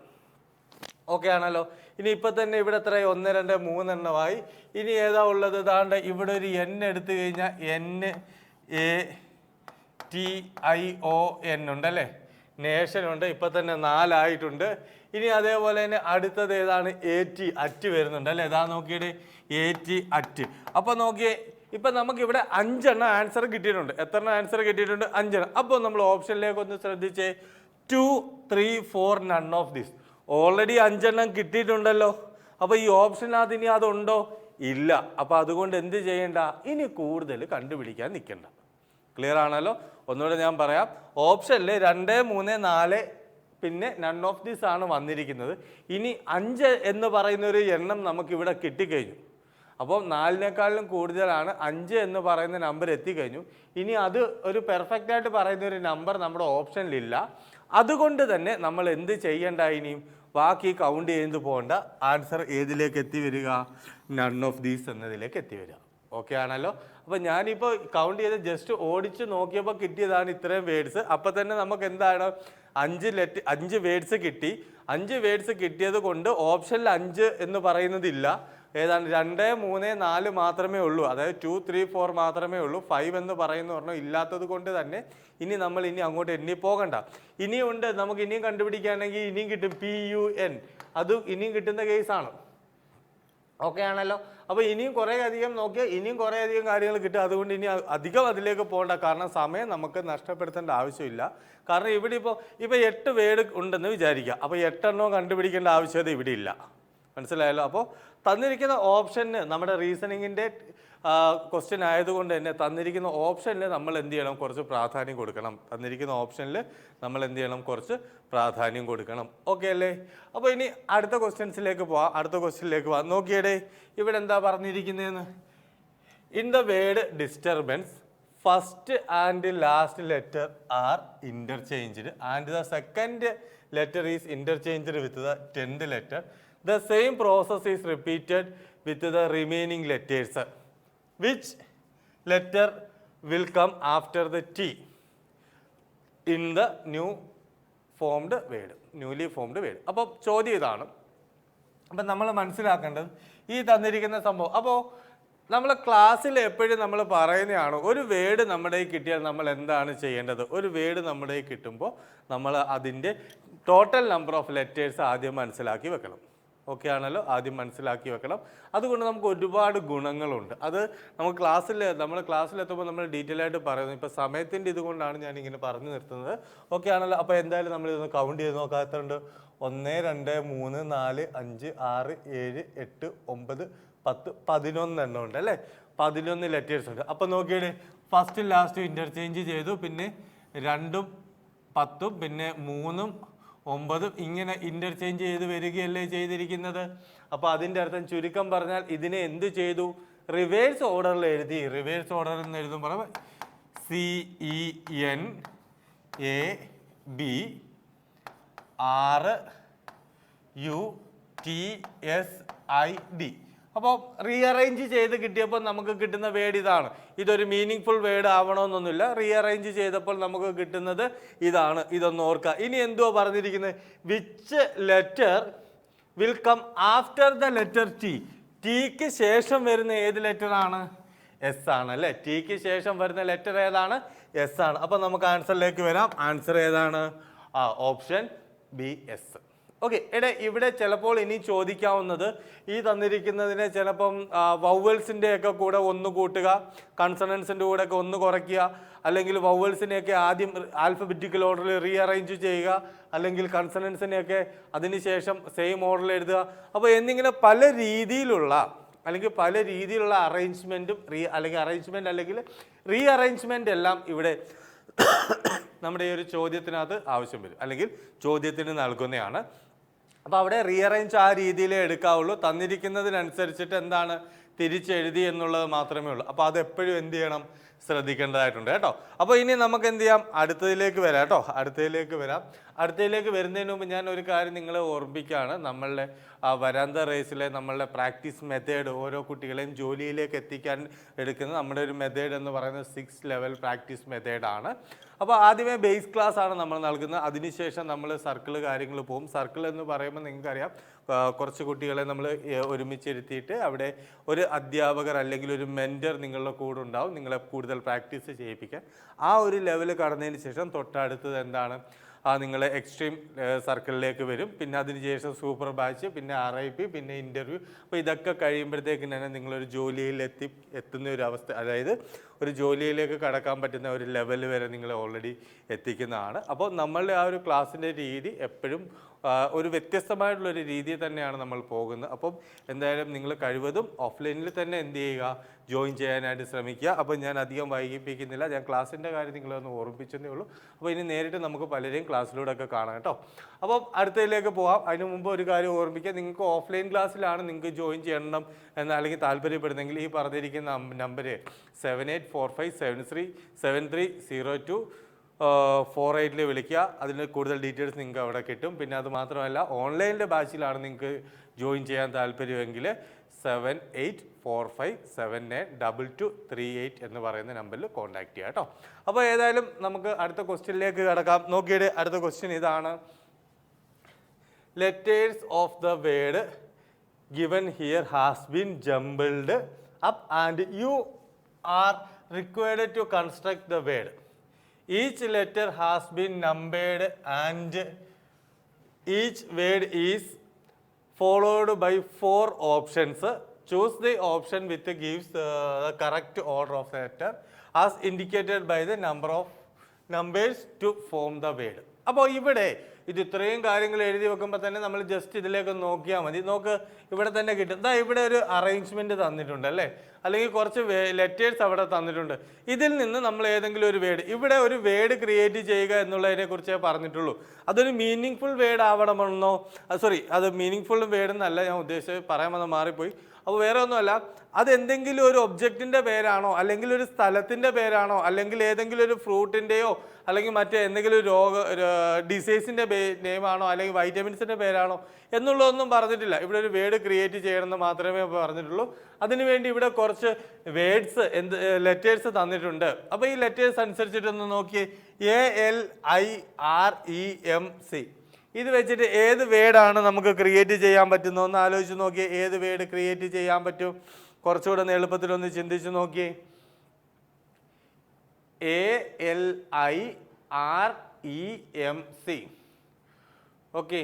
ഓക്കെ ആണല്ലോ. ഇനി ഇപ്പം തന്നെ ഇവിടെ എത്ര 1 2 3 എണ്ണമായി. ഇനി ഏതാ ഉള്ളത്, ഇതാണ്ട് ഇവിടെ ഒരു N എടുത്തു കഴിഞ്ഞാൽ NATION ഉണ്ടല്ലേ, നേഷൻ ഉണ്ട്. ഇപ്പം തന്നെ 4 ആയിട്ടുണ്ട്. ഇനി അതേപോലെ തന്നെ അടുത്തത് ഏതാണ്, AT അറ്റ് വരുന്നുണ്ട് അല്ലേ. ഇതാ നോക്കിയിട്ട് AT അറ്റ്. അപ്പോൾ നോക്കിയേ, ഇപ്പം നമുക്കിവിടെ 5 എണ്ണം ആൻസർ കിട്ടിയിട്ടുണ്ട്. എത്ര ആൻസർ കിട്ടിയിട്ടുണ്ട്, 5 എണ്ണം. അപ്പോൾ നമ്മൾ ഓപ്ഷനിലേക്ക് ഒന്ന് ശ്രദ്ധിച്ചേ, 2 3 4 നൺ ഓഫ് ദിസ്. ഓൾറെഡി 5 എണ്ണം കിട്ടിയിട്ടുണ്ടല്ലോ. അപ്പോൾ ഈ ഓപ്ഷനകത്ത് ഇനി അതുണ്ടോ, ഇല്ല. അപ്പോൾ അതുകൊണ്ട് എന്ത് ചെയ്യണ്ട, ഇനി കൂടുതൽ കണ്ടുപിടിക്കാൻ നിൽക്കണ്ട. ക്ലിയർ ആണല്ലോ. ഒന്നുകൂടെ ഞാൻ പറയാം, ഓപ്ഷനിൽ 2 3 4 പിന്നെ നൺ ഓഫ് ദിസ് ആണ് വന്നിരിക്കുന്നത്. ഇനി 5 എന്ന് പറയുന്ന ഒരു എണ്ണം നമുക്കിവിടെ കിട്ടിക്കഴിഞ്ഞു. അപ്പോൾ 4നേക്കാളിലും കൂടുതലാണ് 5 എന്ന് പറയുന്ന നമ്പർ എത്തിക്കഴിഞ്ഞു. ഇനി അത് ഒരു പെർഫെക്റ്റ് ആയിട്ട് പറയുന്ന ഒരു നമ്പർ നമ്മുടെ ഓപ്ഷനിലില്ല. അതുകൊണ്ട് തന്നെ നമ്മൾ എന്ത് ചെയ്യേണ്ട, ഇനിയും ബാക്കി കൗണ്ട് ചെയ്ത് പോകേണ്ട, ആൻസർ ഏതിലേക്ക് എത്തി വരിക, നൺ ഓഫ് ദീസ് എന്നതിലേക്ക് എത്തി വരിക. ഓക്കെ ആണല്ലോ. അപ്പോൾ ഞാനിപ്പോൾ കൗണ്ട് ചെയ്ത് ജസ്റ്റ് ഓടിച്ച് നോക്കിയപ്പോൾ കിട്ടിയതാണ് ഇത്രയും വേർഡ്സ്. അപ്പോൾ തന്നെ നമുക്ക് എന്താണ് 5 വേർഡ്സ് കിട്ടി. 5 വേർഡ്സ് കിട്ടിയത് കൊണ്ട് ഓപ്ഷനിൽ 5 എന്ന് പറയുന്നതില്ല, ഏതാണ് 2 3 4 മാത്രമേ ഉള്ളൂ. അതായത് 2 3 4 മാത്രമേ ഉള്ളൂ. 5 എന്ന് പറയുന്ന പറഞ്ഞാൽ ഇല്ലാത്തത് കൊണ്ട് തന്നെ ഇനി നമ്മൾ അങ്ങോട്ട് എണ്ണി പോകണ്ട. ഇനിയുണ്ട്, നമുക്ക് ഇനിയും കണ്ടുപിടിക്കുകയാണെങ്കിൽ ഇനിയും കിട്ടും, PUN, അത് ഇനിയും കിട്ടുന്ന കേസാണ്. ഓക്കെ ആണല്ലോ. അപ്പോൾ ഇനിയും കുറേ അധികം നോക്കിയാൽ ഇനിയും കുറേ അധികം കാര്യങ്ങൾ കിട്ടും. അതുകൊണ്ട് ഇനി അധികം അതിലേക്ക് പോകണ്ട, കാരണം സമയം നമുക്ക് നഷ്ടപ്പെടുത്തേണ്ട ആവശ്യമില്ല. കാരണം ഇവിടെ ഇപ്പോൾ 8 വേർഡ് ഉണ്ടെന്ന് വിചാരിക്കുക. അപ്പോൾ 8 എണ്ണവും കണ്ടുപിടിക്കേണ്ട ആവശ്യകത ഇവിടെ ഇല്ല. മനസ്സിലായല്ലോ. അപ്പോൾ തന്നിരിക്കുന്ന ഓപ്ഷന് നമ്മുടെ റീസണിങ്ങിൻ്റെ ക്വസ്റ്റ്യൻ ആയതുകൊണ്ട് തന്നെ തന്നിരിക്കുന്ന ഓപ്ഷനിൽ നമ്മൾ എന്ത് ചെയ്യണം, കുറച്ച് പ്രാധാന്യം കൊടുക്കണം. ഓക്കെ അല്ലേ. അപ്പോൾ ഇനി അടുത്ത ക്വസ്റ്റ്യൻസിലേക്ക് പോവാം. നോക്കിയടേ, ഇവിടെ എന്താ പറഞ്ഞിരിക്കുന്നതെന്ന്. In the word disturbance, first and last letter are interchanged and the second letter is interchanged with the 10th ലെറ്റർ. The same process is repeated with the remaining letters. Which letter will come after the T in the newly formed word? അപ്പോൾ ചോദ്യം ഇതാണ്. അപ്പം നമ്മൾ മനസ്സിലാക്കേണ്ടത് ഈ തന്നിരിക്കുന്ന സംഭവം. അപ്പോൾ നമ്മൾ ക്ലാസ്സിൽ എപ്പോഴും നമ്മൾ പറയുന്നതാണ്, ഒരു വേർഡ് നമ്മുടെ കിട്ടിയാൽ നമ്മൾ എന്താണ് ചെയ്യേണ്ടത്. ഒരു വേർഡ് നമ്മുടെ കിട്ടുമ്പോൾ നമ്മൾ അതിൻ്റെ ടോട്ടൽ നമ്പർ ഓഫ് ലെറ്റേഴ്സ് ആദ്യം മനസ്സിലാക്കി വെക്കണം. ഓക്കെ ആണല്ലോ, ആദ്യം മനസ്സിലാക്കി വെക്കണം. അതുകൊണ്ട് നമുക്ക് ഒരുപാട് ഗുണങ്ങളുണ്ട്. അത് നമ്മൾ ക്ലാസ്സിലെത്തുമ്പോൾ നമ്മൾ ഡീറ്റെയിൽ ആയിട്ട് പറയുന്നത്. ഇപ്പോൾ സമയത്തിൻ്റെ ഇതുകൊണ്ടാണ് ഞാൻ ഇങ്ങനെ പറഞ്ഞു നിർത്തുന്നത്. ഓക്കെ ആണല്ലോ. അപ്പോൾ എന്തായാലും നമ്മൾ ഇതൊന്ന് കൗണ്ട് ചെയ്ത് നോക്കാത്തുണ്ട്. 1 2 3 4 5 6 7 8 9 10 11 എണ്ണം ഉണ്ട് അല്ലേ? 11 ലെറ്റേഴ്സ് ഉണ്ട്. അപ്പോൾ നോക്കിയിട്ട് ഫസ്റ്റും ലാസ്റ്റും ഇൻ്റർചേഞ്ച് ചെയ്തു. പിന്നെ 2ഉം 10ഉം പിന്നെ 3ഉം 9ഉം ഇങ്ങനെ ഇൻ്റർചേഞ്ച് ചെയ്ത് വരികയല്ലേ ചെയ്തിരിക്കുന്നത്. അപ്പോൾ അതിൻ്റെ അർത്ഥം ചുരുക്കം പറഞ്ഞാൽ ഇതിനെ എന്ത് ചെയ്തു? റിവേഴ്സ് ഓർഡറിൽ എഴുതി. റിവേഴ്സ് ഓർഡറിൽ നിന്ന് എഴുതുമ്പോൾ CENABRUTSID. അപ്പോൾ റീഅറേഞ്ച് ചെയ്ത് കിട്ടിയപ്പോൾ നമുക്ക് കിട്ടുന്ന വേർഡ് ഇതാണ്. ഇതൊരു മീനിങ് ഫുൾ വേർഡ് ആവണമെന്നൊന്നുമില്ല. റീഅറേഞ്ച് ചെയ്തപ്പോൾ നമുക്ക് കിട്ടുന്നത് ഇതാണ്. ഇതൊന്ന് ഓർക്കുക. ഇനി എന്തുവാ പറഞ്ഞിരിക്കുന്നത്? Which letter will come after the letter T. ടിക്ക് ശേഷം വരുന്ന ഏത് ലെറ്റർ ആണ്? എസ് ആണ് അല്ലേ? ടിക്ക് ശേഷം വരുന്ന ലെറ്റർ ഏതാണ്? എസ് ആണ്. അപ്പോൾ നമുക്ക് ആൻസറിലേക്ക് വരാം. ആൻസർ ഏതാണ്? Option B, S. ഓക്കെ. ഇവിടെ ചിലപ്പോൾ ഇനി ചോദിക്കാവുന്നത് ഈ തന്നിരിക്കുന്നതിനെ ചിലപ്പം വൗവൽസിൻ്റെ ഒക്കെ കൂടെ ഒന്ന് കൂട്ടുക, കൺസണൻസിൻ്റെ കൂടെ ഒക്കെ ഒന്ന് കുറയ്ക്കുക, അല്ലെങ്കിൽ വൗവൽസിനെയൊക്കെ ആദ്യം ആൽഫബറ്റിക്കൽ ഓർഡറിൽ റീഅറേഞ്ച് ചെയ്യുക, അല്ലെങ്കിൽ കൺസണൻസിനെയൊക്കെ അതിനുശേഷം സെയിം ഓർഡറിൽ എഴുതുക. അപ്പോൾ എന്നിങ്ങനെ പല രീതിയിലുള്ള അറേഞ്ച്മെൻറ്റും അല്ലെങ്കിൽ റീഅറേഞ്ച്മെൻ്റ് എല്ലാം ഇവിടെ നമ്മുടെ ഈ ഒരു ചോദ്യത്തിനകത്ത് ആവശ്യം വരും, അല്ലെങ്കിൽ ചോദ്യത്തിന് നൽകുന്നതാണ്. അപ്പോൾ അവിടെ റീഅറേഞ്ച് ആ രീതിയിലേ എടുക്കാവുള്ളൂ. തന്നിരിക്കുന്നതിനനുസരിച്ചിട്ട് എന്താണ് തിരിച്ചെഴുതി എന്നുള്ളത് മാത്രമേ ഉള്ളൂ. അപ്പോൾ അത് എപ്പോഴും എന്ത് ചെയ്യണം? ശ്രദ്ധിക്കേണ്ടതായിട്ടുണ്ട് കേട്ടോ. അപ്പോൾ ഇനി നമുക്ക് എന്ത് ചെയ്യാം? അടുത്തതിലേക്ക് വരാം കേട്ടോ. അടുത്തതിലേക്ക് വരുന്നതിന് മുമ്പ് ഞാൻ ഒരു കാര്യം നിങ്ങളെ ഓർമ്മിക്കുകയാണ്. നമ്മളുടെ വരാന്ത റേസിലെ നമ്മളുടെ പ്രാക്ടീസ് മെത്തേഡ്, ഓരോ കുട്ടികളെയും ജോലിയിലേക്ക് എത്തിക്കാൻ എടുക്കുന്ന നമ്മുടെ ഒരു മെത്തേഡ് എന്ന് പറയുന്നത് 6 ലെവൽ പ്രാക്ടീസ് മെത്തേഡാണ്. അപ്പോൾ ആദ്യമേ ബേസ് ക്ലാസ് ആണ് നമ്മൾ നൽകുന്നത്. അതിനുശേഷം നമ്മൾ സർക്കിൾ കാര്യങ്ങൾ പോകും. സർക്കിൾ എന്ന് പറയുമ്പോൾ നിങ്ങൾക്കറിയാം, കുറച്ച് കുട്ടികളെ നമ്മൾ ഒരുമിച്ചിരുത്തിയിട്ട് അവിടെ ഒരു അധ്യാപകർ അല്ലെങ്കിൽ ഒരു മെൻറ്റർ നിങ്ങളുടെ കൂടെ ഉണ്ടാവും, നിങ്ങളെ കൂടുതൽ പ്രാക്ടീസ് ചെയ്യിപ്പിക്കാൻ. ആ ഒരു ലെവൽ കടന്നതിന് ശേഷം തൊട്ടടുത്തത് എന്താണ്? നിങ്ങൾ എക്സ്ട്രീം സർക്കിളിലേക്ക് വരും. പിന്നെ അതിനുശേഷം സൂപ്പർ ബാച്ച്, പിന്നെ RIP, പിന്നെ ഇൻ്റർവ്യൂ. അപ്പോൾ ഇതൊക്കെ കഴിയുമ്പോഴത്തേക്കും തന്നെ നിങ്ങളൊരു ജോലിയിൽ എത്തുന്ന ഒരു അവസ്ഥ, അതായത് ഒരു ജോലിയിലേക്ക് കടക്കാൻ പറ്റുന്ന ഒരു ലെവൽ വരെ നിങ്ങൾ ഓൾറെഡി എത്തിക്കുന്നതാണ്. അപ്പോൾ നമ്മളുടെ ആ ഒരു ക്ലാസ്സിൻ്റെ രീതി എപ്പോഴും ഒരു വ്യത്യസ്തമായിട്ടുള്ളൊരു രീതിയിൽ തന്നെയാണ് നമ്മൾ പോകുന്നത്. അപ്പം എന്തായാലും നിങ്ങൾ കഴിവതും ഓഫ്ലൈനിൽ തന്നെ എന്ത് ചെയ്യുക? ജോയിൻ ചെയ്യാനായിട്ട് ശ്രമിക്കുക. അപ്പോൾ ഞാൻ അധികം വൈകിപ്പിക്കുന്നില്ല. ഞാൻ ക്ലാസ്സിൻ്റെ കാര്യം നിങ്ങളൊന്ന് ഓർമ്മിച്ചതേ ഉള്ളൂ. അപ്പോൾ ഇനി നേരിട്ട് നമുക്ക് പലരെയും ക്ലാസ്സിലൂടെ ഒക്കെ കാണാം കേട്ടോ. അപ്പം അടുത്തതിലേക്ക് പോകാം. അതിന് മുമ്പ് ഒരു കാര്യം ഓർമ്മിക്കുക. നിങ്ങൾക്ക് ഓഫ്ലൈൻ ക്ലാസ്സിലാണ് നിങ്ങൾക്ക് ജോയിൻ ചെയ്യണം എന്ന് അല്ലെങ്കിൽ താല്പര്യപ്പെടുന്നെങ്കിൽ ഈ പറഞ്ഞിരിക്കുന്ന നമ്പർ 784573730248 വിളിക്കുക. അതിന് കൂടുതൽ ഡീറ്റെയിൽസ് നിങ്ങൾക്ക് അവിടെ കിട്ടും. പിന്നെ അത് മാത്രമല്ല, ഓൺലൈനിൻ്റെ ബാച്ചിലാണ് നിങ്ങൾക്ക് ജോയിൻ ചെയ്യാൻ താല്പര്യമെങ്കിൽ 7845792238 എന്ന് പറയുന്ന നമ്പറിൽ കോൺടാക്ട് ചെയ്യുക കേട്ടോ. അപ്പോൾ ഏതായാലും നമുക്ക് അടുത്ത ക്വസ്റ്റ്യനിലേക്ക് കിടക്കാം. നോക്കിയിട്ട് അടുത്ത ക്വസ്റ്റ്യൻ ഇതാണ്. Letters of the word given here has been jumbled up and you are required to construct the word. Each letter has been numbered and each word is followed by 4 options. Choose the option which gives the correct order of the letter as indicated by the number of numbers to form the word. അപ്പോൾ ഇവിടെ ഇത് ഇത്രയും കാര്യങ്ങൾ എഴുതി വെക്കുമ്പോൾ തന്നെ നമ്മൾ just ഇതിലേക്ക് നോക്കിയാൽ മതി. നോക്ക്, ഇവിടെ തന്നെ കിട്ടും. ഇവിടെ ഒരു അറേഞ്ച്മെൻറ്റ് തന്നിട്ടുണ്ട് അല്ലേ, അല്ലെങ്കിൽ കുറച്ച് ലെറ്റേഴ്സ് അവിടെ തന്നിട്ടുണ്ട്. ഇതിൽ നിന്ന് നമ്മൾ ഏതെങ്കിലും ഒരു വേർഡ്, ഇവിടെ ഒരു വേർഡ് ക്രിയേറ്റ് ചെയ്യുക എന്നുള്ളതിനെ കുറിച്ചേ പറഞ്ഞിട്ടുള്ളൂ. അതൊരു മീനിങ് ഫുൾ വേർഡ് ആവണമെന്നോ, അത് മീനിങ് ഫുൾ വേർഡ് എന്നല്ല ഞാൻ ഉദ്ദേശിച്ചത്, പറയാൻ വന്ന് മാറിപ്പോയി. അപ്പോൾ വേറെ ഒന്നുമല്ല, അതെന്തെങ്കിലും ഒരു ഒബ്ജക്റ്റിൻ്റെ പേരാണോ, അല്ലെങ്കിൽ ഒരു സ്ഥലത്തിൻ്റെ പേരാണോ, അല്ലെങ്കിൽ ഏതെങ്കിലും ഒരു ഫ്രൂട്ടിൻ്റെയോ അല്ലെങ്കിൽ മറ്റേ എന്തെങ്കിലും ഡിസീസിൻ്റെ നെയിമാണോ, അല്ലെങ്കിൽ വൈറ്റമിൻസിൻ്റെ പേരാണോ എന്നുള്ളതൊന്നും പറഞ്ഞിട്ടില്ല. ഇവിടെ ഒരു വേർഡ് ക്രിയേറ്റ് ചെയ്യണമെന്ന് മാത്രമേ പറഞ്ഞിട്ടുള്ളൂ. അതിനുവേണ്ടി ഇവിടെ കുറച്ച് വേർഡ്സ് ലെറ്റേഴ്സ് തന്നിട്ടുണ്ട്. അപ്പോൾ ഈ ലെറ്റേഴ്സ് അനുസരിച്ചിട്ടൊന്ന് നോക്കിയേ. ALIREMC ഇത് വെച്ചിട്ട് ഏത് വേർഡാണ് നമുക്ക് ക്രിയേറ്റ് ചെയ്യാൻ പറ്റുന്നത് ഒന്ന് ആലോചിച്ച് നോക്കിയേ. ഏത് വേർഡ് ക്രിയേറ്റ് ചെയ്യാൻ പറ്റും? കുറച്ചുകൂടെ എളുപ്പത്തിലൊന്ന് ചിന്തിച്ച് നോക്കിയേ. ALIREMC. ഓക്കെ,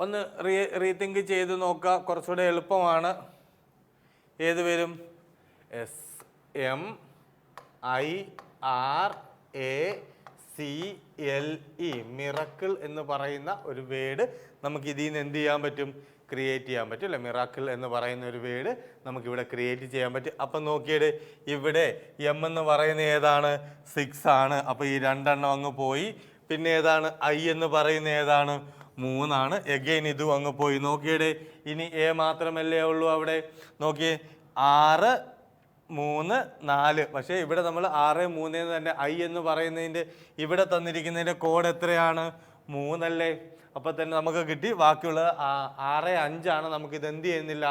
ഒന്ന് റീതിങ്ക് ചെയ്ത് നോക്കുക, കുറച്ചുകൂടെ എളുപ്പമാണ്. ഏത് വരും? MIRACLE, മിറക്കിൾ എന്ന് പറയുന്ന ഒരു വേർഡ് നമുക്ക് ഇതിൽ നിന്ന് എന്ത് ചെയ്യാൻ പറ്റും? ക്രിയേറ്റ് ചെയ്യാൻ പറ്റും അല്ലേ? മിറാക്കിൾ എന്ന് പറയുന്ന ഒരു വേർഡ് നമുക്കിവിടെ ക്രിയേറ്റ് ചെയ്യാൻ പറ്റും. അപ്പം നോക്കിയത് ഇവിടെ എം എന്ന് പറയുന്ന ഏതാണ്? 6 ആണ്. അപ്പോൾ ഈ 2 എണ്ണം അങ്ങ് പോയി. പിന്നെ ഏതാണ്? ഐ എന്ന് പറയുന്ന ഏതാണ്? 3 ആണ്. എഗെയിൻ ഇതും അങ്ങ് പോയി. നോക്കിയടെ ഇനി എ മാത്രമല്ലേ ഉള്ളൂ അവിടെ. നോക്കിയേ 6, 3, 4. പക്ഷേ ഇവിടെ നമ്മൾ 6, 3 എന്ന് തന്നെ ഐ എന്ന് പറയുന്നതിൻ്റെ ഇവിടെ തന്നിരിക്കുന്നതിൻ്റെ കോഡ് എത്രയാണ്? 3 അല്ലേ? അപ്പോൾ തന്നെ നമുക്ക് കിട്ടി. ബാക്കിയുള്ളത് 6, 5 ആണ്. നമുക്കിത് എന്ത് ചെയ്യുന്നില്ല?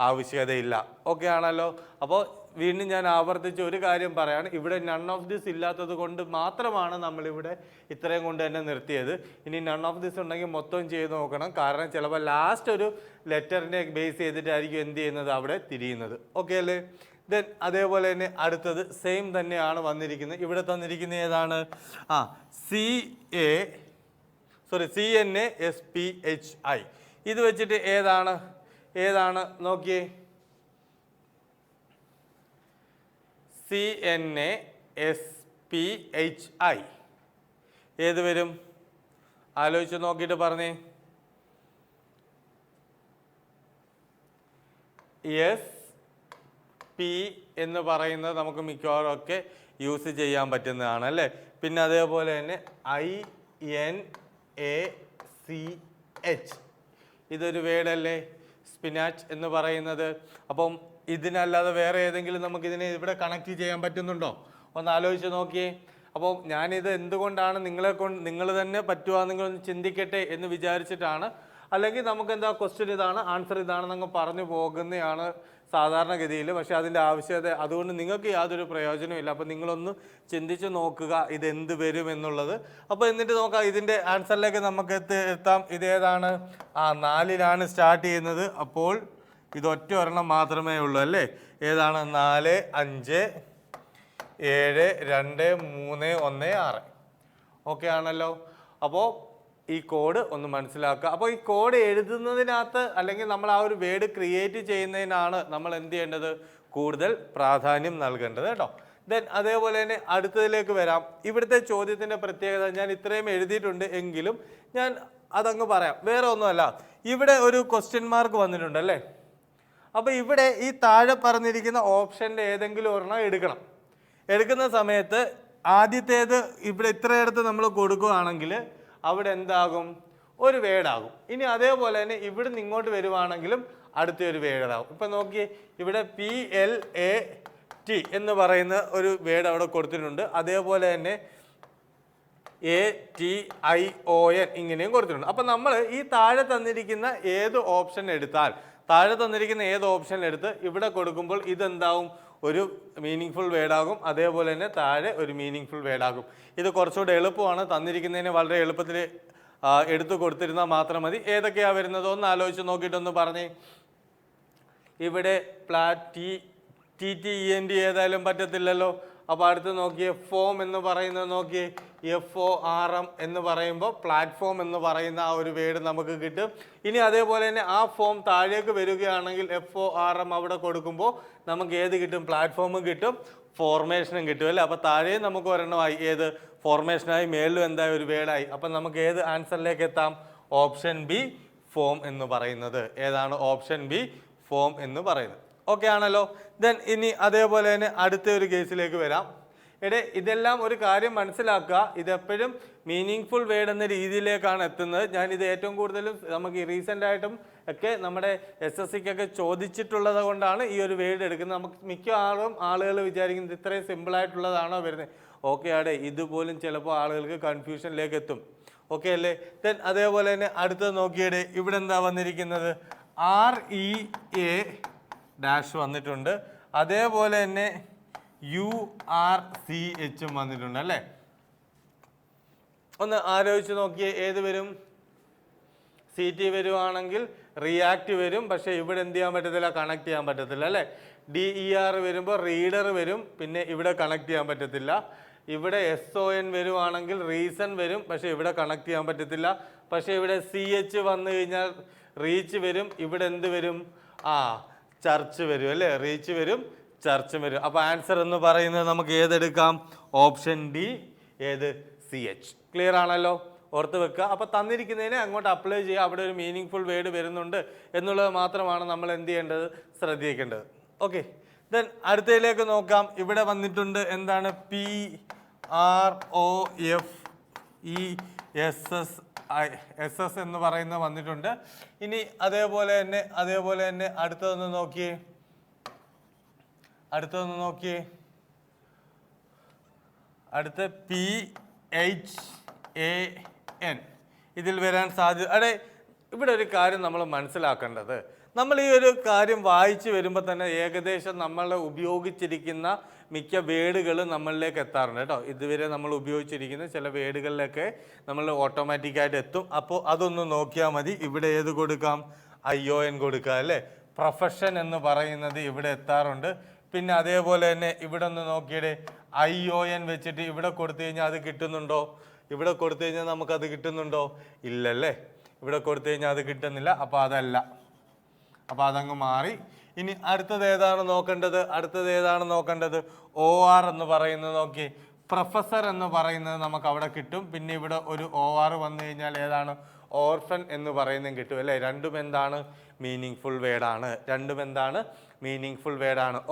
ആവശ്യകതയില്ല. ഓക്കെ ആണല്ലോ. അപ്പോൾ വീണ്ടും ഞാൻ ആവർത്തിച്ച് ഒരു കാര്യം പറയാണ്. ഇവിടെ നൺ ഓഫ് ദിസ് ഇല്ലാത്തത് കൊണ്ട് മാത്രമാണ് നമ്മളിവിടെ ഇത്രയും കൊണ്ട് തന്നെ നിർത്തിയത്. ഇനി നൺ ഓഫ് ദിസ് ഉണ്ടെങ്കിൽ മൊത്തം ചെയ്ത് നോക്കണം. കാരണം ചിലപ്പോൾ ലാസ്റ്റ് ഒരു ലെറ്ററിനെ ബേസ് ചെയ്തിട്ടായിരിക്കും എന്ത് ചെയ്യുന്നത്? അവിടെ തിരിയുന്നത്. ഓക്കെ അല്ലേ? ദെൻ അതേപോലെ തന്നെ അടുത്തത് സെയിം തന്നെയാണ് വന്നിരിക്കുന്നത്. ഇവിടെ തന്നിരിക്കുന്ന ഏതാണ്? CNASPHI. ഇത് വെച്ചിട്ട് ഏതാണ് നോക്കിയേ. CNASPHI ഏത് വരും? ആലോചിച്ച് നോക്കിയിട്ട് പറഞ്ഞേ. SP എന്ന് പറയുന്നത് നമുക്ക് മിക്കവാറും ഒക്കെ യൂസ് ചെയ്യാൻ പറ്റുന്നതാണ് അല്ലേ? പിന്നെ അതേപോലെ തന്നെ INACH ഇതൊരു വേർഡല്ലേ, സ്പിനാച്ച് എന്ന് പറയുന്നത്. അപ്പം ഇതിനല്ലാതെ വേറെ ഏതെങ്കിലും നമുക്കിതിനെ ഇവിടെ കണക്ട് ചെയ്യാൻ പറ്റുന്നുണ്ടോ? ഒന്ന് ആലോചിച്ച് നോക്കിയേ. അപ്പോൾ ഞാനിത് എന്തുകൊണ്ടാണ് നിങ്ങൾ തന്നെ പറ്റുവാണെങ്കിൽ ഒന്ന് ചിന്തിക്കട്ടെ എന്ന് വിചാരിച്ചിട്ടാണ്. അല്ലെങ്കിൽ നമുക്ക് എന്താ ക്വസ്റ്റ്യൻ ഇതാണ്, ആൻസർ ഇതാണെന്നങ്ങ് പറഞ്ഞു പോകുന്നതാണ് സാധാരണഗതിയിൽ. പക്ഷേ അതിൻ്റെ ആവശ്യകത അതുകൊണ്ട് നിങ്ങൾക്ക് യാതൊരു പ്രയോജനവും ഇല്ല. അപ്പോൾ നിങ്ങളൊന്ന് ചിന്തിച്ച് നോക്കുക ഇതെന്ത് വരും എന്നുള്ളത്. അപ്പോൾ എന്നിട്ട് നോക്കാം ഇതിൻ്റെ ആൻസറിലേക്ക് നമുക്ക് എത്താം. ഇതേതാണ്? 4ലാണ് സ്റ്റാർട്ട് ചെയ്യുന്നത്. അപ്പോൾ ഇത് ഒറ്റ ഒരെണ്ണം മാത്രമേ ഉള്ളൂ അല്ലേ? ഏതാണ്? 4, 5, 7, 2, 3, 1, 6. ഓക്കെ ആണല്ലോ. അപ്പോൾ ഈ കോഡ് ഒന്ന് മനസ്സിലാക്കുക. അപ്പോൾ ഈ കോഡ് എഴുതുന്നതിനകത്ത് അല്ലെങ്കിൽ നമ്മൾ ആ ഒരു വേർഡ് ക്രിയേറ്റ് ചെയ്യുന്നതിനാണ് നമ്മൾ എന്ത് ചെയ്യേണ്ടത്? കൂടുതൽ പ്രാധാന്യം നൽകേണ്ടത് കേട്ടോ. ദെൻ അതേപോലെ തന്നെ അടുത്തതിലേക്ക് വരാം. ഇവിടുത്തെ ചോദ്യത്തിൻ്റെ പ്രത്യേകത ഞാൻ ഇത്രയും എഴുതിയിട്ടുണ്ട് എങ്കിലും ഞാൻ അതങ്ങ് പറയാം. വേറെ ഒന്നുമല്ല, ഇവിടെ ഒരു ക്വസ്റ്റ്യൻ മാർക്ക് വന്നിട്ടുണ്ട് അല്ലേ? അപ്പോൾ ഇവിടെ ഈ താഴെ പറഞ്ഞിരിക്കുന്ന ഓപ്ഷൻ്റെ ഏതെങ്കിലും ഒരെണ്ണം എടുക്കണം. എടുക്കുന്ന സമയത്ത് ആദ്യത്തേത് ഇവിടെ ഇത്രയിടത്ത് നമ്മൾ കൊടുക്കുകയാണെങ്കിൽ അവിടെ എന്താകും? ഒരു വേർഡാകും. ഇനി അതേപോലെ തന്നെ ഇവിടുന്ന് ഇങ്ങോട്ട് വരുവാണെങ്കിലും അടുത്തൊരു വേർഡാകും. ഇപ്പം നോക്കിയേ, ഇവിടെ PLAT എന്ന് പറയുന്ന ഒരു വേർഡ് അവിടെ കൊടുത്തിട്ടുണ്ട്. അതേപോലെ തന്നെ ATION ഇങ്ങനെയും കൊടുത്തിട്ടുണ്ട്. അപ്പം നമ്മൾ ഈ താഴെ തന്നിരിക്കുന്ന ഏത് ഓപ്ഷൻ എടുത്ത് ഇവിടെ കൊടുക്കുമ്പോൾ ഇതെന്താവും? ഒരു മീനിങ് ഫുൾ വേർഡാകും. അതേപോലെ തന്നെ താഴെ ഒരു മീനിങ് ഫുൾ വേർഡാകും. ഇത് കുറച്ചുകൂടെ എളുപ്പമാണ്. തന്നിരിക്കുന്നതിന് വളരെ എളുപ്പത്തിൽ എടുത്തു കൊടുത്തിരുന്നാൽ മാത്രം മതി. ഏതൊക്കെയാണ് വരുന്നത് ഒന്ന് ആലോചിച്ച് നോക്കിയിട്ടൊന്ന് പറഞ്ഞേ. ഇവിടെ TTENT ഏതായാലും പറ്റത്തില്ലല്ലോ. അപ്പോൾ അടുത്ത് നോക്കിയേ, ഫോം എന്ന് പറയുന്നത് നോക്കിയേ, FORM എന്ന് പറയുമ്പോൾ പ്ലാറ്റ്ഫോം എന്ന് പറയുന്ന ആ ഒരു വേർഡ് നമുക്ക് കിട്ടും. ഇനി അതേപോലെ തന്നെ ആ ഫോം താഴേക്ക് വരികയാണെങ്കിൽ FORM അവിടെ കൊടുക്കുമ്പോൾ നമുക്ക് ഏത് കിട്ടും? പ്ലാറ്റ്ഫോമും കിട്ടും, ഫോർമേഷനും കിട്ടും അല്ലേ? അപ്പോൾ താഴെയും നമുക്ക് ഒരെണ്ണമായി ഏത്? ഫോർമേഷനായി, മേളിലും എന്തായി? ഒരു വേർഡായി. അപ്പം നമുക്ക് ഏത് ആൻസറിലേക്ക് എത്താം? ഓപ്ഷൻ ബി, ഫോം എന്ന് പറയുന്നത്. ഏതാണ്? ഓപ്ഷൻ ബി, ഫോം എന്ന് പറയുന്നത്. ഓക്കെ ആണല്ലോ. ദെൻ ഇനി അതേപോലെ തന്നെ അടുത്ത ഒരു കേസിലേക്ക് വരാം. ഇതെല്ലാം ഒരു കാര്യം മനസ്സിലാക്കുക, ഇതെപ്പോഴും മീനിങ് ഫുൾ വേർഡ് എന്ന രീതിയിലേക്കാണ് എത്തുന്നത്. ഞാനിത് ഏറ്റവും കൂടുതലും നമുക്ക് റീസെൻ്റ് ആയിട്ടും ഒക്കെ നമ്മുടെ SSCക്കൊക്കെ ചോദിച്ചിട്ടുള്ളത് കൊണ്ടാണ് ഈ ഒരു വേർഡ് എടുക്കുന്നത്. നമുക്ക് മിക്ക ആളുകൾ വിചാരിക്കുന്നത് ഇത്രയും സിമ്പിളായിട്ടുള്ളതാണോ വരുന്നത്. ഓക്കെ ഇതുപോലും ചിലപ്പോൾ ആളുകൾക്ക് കൺഫ്യൂഷനിലേക്ക് എത്തും. ഓക്കെ അല്ലേ? ദെൻ അതേപോലെ തന്നെ അടുത്തത് നോക്കിയടെ ഇവിടെ എന്താ വന്നിരിക്കുന്നത്? REA- വന്നിട്ടുണ്ട്. അതേപോലെ തന്നെ URCH വന്നിട്ടുണ്ട് അല്ലേ? ഒന്ന് ആലോചിച്ച് നോക്കിയേ, ഏത് വരും? CT വരുവാണെങ്കിൽ റിയാക്ട് വരും. പക്ഷേ ഇവിടെ എന്ത് ചെയ്യാൻ പറ്റത്തില്ല? കണക്ട് ചെയ്യാൻ പറ്റത്തില്ല അല്ലേ? DER വരുമ്പോൾ റീഡർ വരും. പിന്നെ ഇവിടെ കണക്ട് ചെയ്യാൻ പറ്റത്തില്ല. ഇവിടെ SON വരുവാണെങ്കിൽ റീസൺ വരും, പക്ഷേ ഇവിടെ കണക്ട് ചെയ്യാൻ പറ്റത്തില്ല. പക്ഷേ ഇവിടെ CH വന്നു കഴിഞ്ഞാൽ റീച്ച് വരും. ഇവിടെ എന്ത് വരും? ചർച്ച് വരും അല്ലേ? റീച്ച് വരും, ചർച്ച് വരും. അപ്പോൾ ആൻസർ എന്ന് പറയുന്നത് നമുക്ക് ഏതെടുക്കാം? ഓപ്ഷൻ ഡി, ഏത്? CH. ക്ലിയർ ആണല്ലോ? ഓർത്ത് വെക്കുക. അപ്പോൾ തന്നിരിക്കുന്നതിനെ അങ്ങോട്ട് അപ്ലൈ ചെയ്യുക. അവിടെ ഒരു മീനിങ് ഫുൾ വേർഡ് വരുന്നുണ്ട് എന്നുള്ളത് മാത്രമാണ് നമ്മൾ എന്ത് ചെയ്യേണ്ടത്? ശ്രദ്ധിക്കേണ്ടത്. ഓക്കെ, ദെൻ അടുത്തതിലേക്ക് നോക്കാം. ഇവിടെ വന്നിട്ടുണ്ട് എന്താണ്? PROFESS എന്ന് പറയുന്നത് വന്നിട്ടുണ്ട്. ഇനി അതേപോലെ തന്നെ അടുത്തതൊന്ന് നോക്കിയേ. അടുത്ത PHAN ഇതിൽ വരാൻ സാധ്യത. ഇവിടെ ഒരു കാര്യം നമ്മൾ മനസ്സിലാക്കേണ്ടത്, നമ്മൾ ഈ ഒരു കാര്യം വായിച്ച് വരുമ്പോൾ തന്നെ ഏകദേശം നമ്മൾ ഉപയോഗിച്ചിരിക്കുന്ന മിക്ക വേർഡുകൾ നമ്മളിലേക്ക് എത്താറുണ്ട് കേട്ടോ. ഇതുവരെ നമ്മൾ ഉപയോഗിച്ചിരിക്കുന്ന ചില വേർഡുകളിലൊക്കെ നമ്മൾ ഓട്ടോമാറ്റിക്കായിട്ട് എത്തും. അപ്പോൾ അതൊന്ന് നോക്കിയാൽ മതി. ഇവിടെ ഏത് കൊടുക്കാം? ION കൊടുക്കുക അല്ലേ? പ്രൊഫഷൻ എന്ന് പറയുന്നത് ഇവിടെ എത്താറുണ്ട്. പിന്നെ അതേപോലെ തന്നെ ഇവിടെ ഒന്ന് നോക്കിയിടെ, ION വെച്ചിട്ട് ഇവിടെ കൊടുത്തു കഴിഞ്ഞാൽ അത് കിട്ടുന്നുണ്ടോ? ഇവിടെ കൊടുത്തു കഴിഞ്ഞാൽ നമുക്കത് കിട്ടുന്നുണ്ടോ? ഇല്ലല്ലേ? ഇവിടെ കൊടുത്തു കഴിഞ്ഞാൽ അത് കിട്ടുന്നില്ല. അപ്പോൾ അതല്ല, അപ്പോൾ അതങ്ങ് മാറി. ഇനി അടുത്തത് ഏതാണ് നോക്കേണ്ടത്? OR എന്ന് പറയുന്നത് നോക്കി. പ്രൊഫസർ എന്ന് പറയുന്നത് നമുക്ക് അവിടെ കിട്ടും. പിന്നെ ഇവിടെ ഒരു OR വന്നു കഴിഞ്ഞാൽ ഏതാണ്? ഓർഫൻ എന്ന് പറയുന്നതും കിട്ടും അല്ലേ? രണ്ടും എന്താണ്? മീനിങ് ഫുൾ വേർഡാണ്.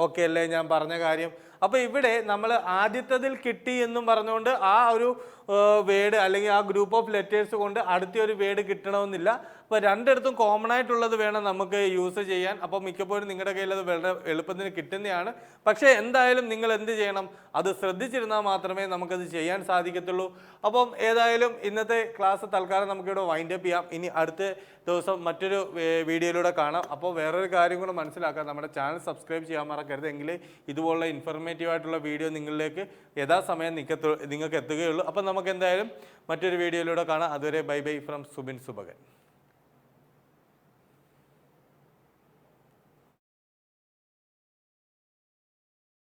ഓക്കെ അല്ലേ ഞാൻ പറഞ്ഞ കാര്യം? അപ്പോൾ ഇവിടെ നമ്മൾ ആദ്യത്തതിൽ കിട്ടി എന്നും പറഞ്ഞുകൊണ്ട് ആ ഒരു വേർഡ് അല്ലെങ്കിൽ ആ ഗ്രൂപ്പ് ഓഫ് ലെറ്റേഴ്സ് കൊണ്ട് അടുത്ത ഒരു വേർഡ് കിട്ടണമെന്നില്ല. അപ്പോൾ രണ്ടിടത്തും കോമൺ ആയിട്ടുള്ളത് വേണം നമുക്ക് യൂസ് ചെയ്യാൻ. അപ്പോൾ മിക്കപ്പോഴും നിങ്ങളുടെ കയ്യിൽ അത് വളരെ എളുപ്പത്തിന് കിട്ടുന്നതാണ്. പക്ഷേ എന്തായാലും നിങ്ങൾ എന്ത് ചെയ്യണം? അത് ശ്രദ്ധിച്ചിരുന്നാൽ മാത്രമേ നമുക്കത് ചെയ്യാൻ സാധിക്കത്തുള്ളൂ. അപ്പം ഏതായാലും ഇന്നത്തെ ക്ലാസ് തൽക്കാലം നമുക്കിവിടെ വൈൻഡപ്പ് ചെയ്യാം. ഇനി അടുത്ത ദിവസം മറ്റൊരു വീഡിയോയിലൂടെ കാണാം. അപ്പോൾ വേറൊരു കാര്യം കൂടെ മനസ്സിലാക്കാം, നമ്മുടെ ചാനൽ സബ്സ്ക്രൈബ് ചെയ്യാൻ മറക്കരുത്. എങ്കിൽ ഇതുപോലുള്ള ഇൻഫർമേറ്റീവ് ആയിട്ടുള്ള വീഡിയോ നിങ്ങളിലേക്ക് യഥാസമയം നിങ്ങൾക്ക് എത്തുകയുള്ളൂ. അപ്പം നമുക്ക് എന്തായാലും മറ്റൊരു വീഡിയോയിലൂടെ കാണാം. അതുവരെ ബൈ ബൈ ഫ്രം സുബിൻ സുബകൻ.